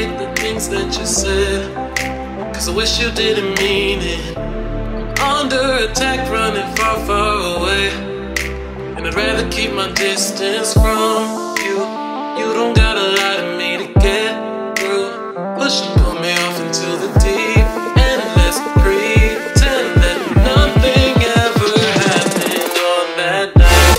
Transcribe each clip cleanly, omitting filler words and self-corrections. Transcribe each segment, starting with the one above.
hate the things that you said, 'cause I wish you didn't mean it. I'm under attack, running far, far away, and I'd rather keep my distance from you. You don't gotta lie to me to get through. Push and pull me off into the deep, and let's pretend that nothing ever happened on that night.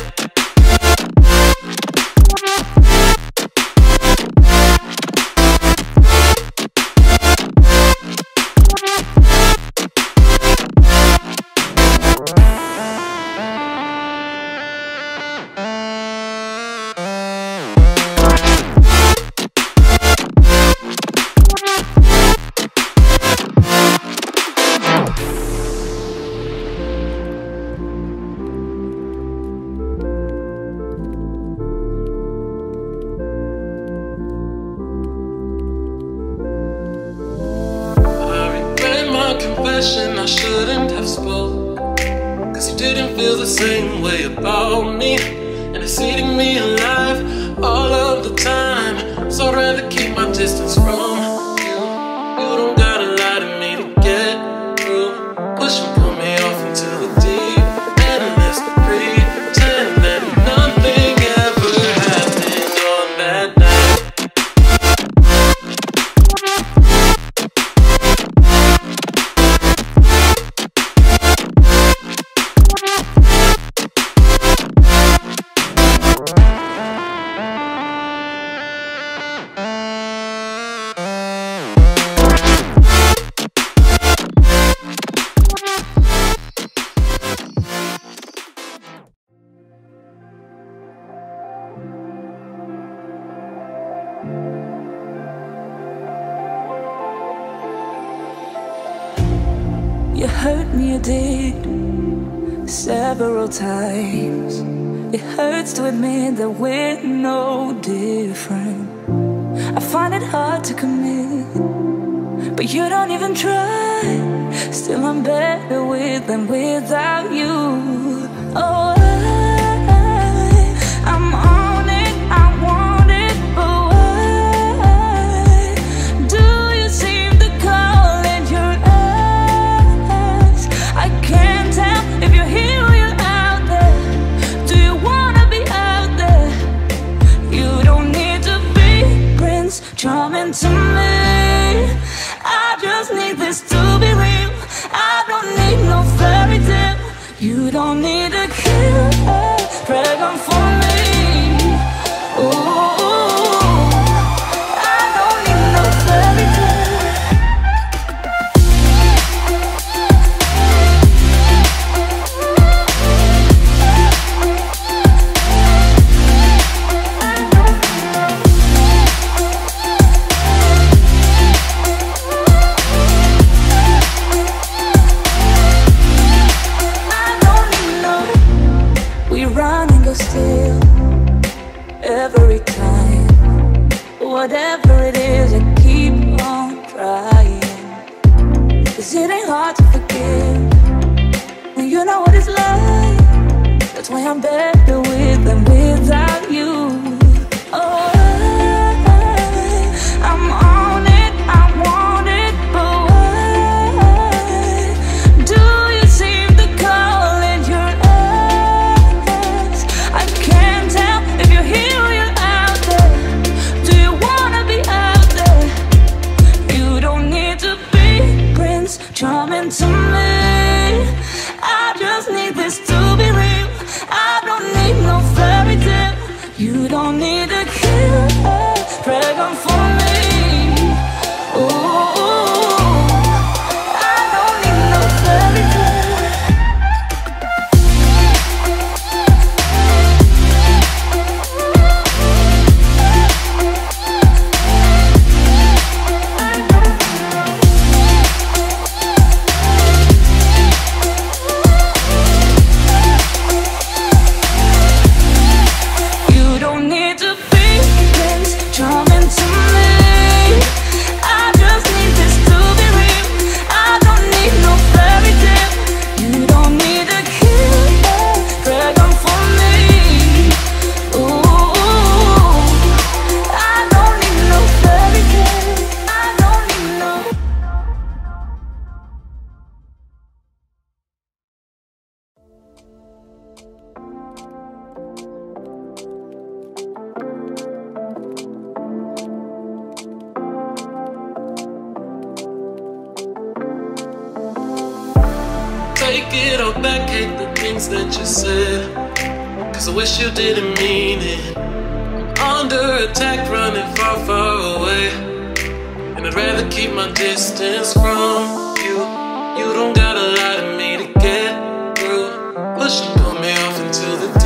I shouldn't have spoke, 'cause you didn't feel the same way about me, and it's eating me alive all of the time. So I'd rather keep my distance from you. You don't gotta lie to me to get through. Push and pull me off into the deep, and let's pretend that nothing ever happened on that night. You hurt me, you did, several times. It hurts to admit that we're no different. I find it hard to commit, but you don't even try. Still I'm better with than without you. Oh, I'm on it, I want it, but why do you seem to call in your eyes? I can't tell if you're here or you're out there. Do you wanna be out there? You don't need to be Prince Charming to me. I just need this to be real. I don't need no fairy tale. You don't need a killer dragon for me. Ooh, I don't need no fairy tale. We run and go still every time. take it all back, hate the things that you said, 'cause I wish you didn't mean it. I'm under attack, running far, far away, and I'd rather keep my distance from you. You don't gotta lie to me to get through. Push and pull me off into the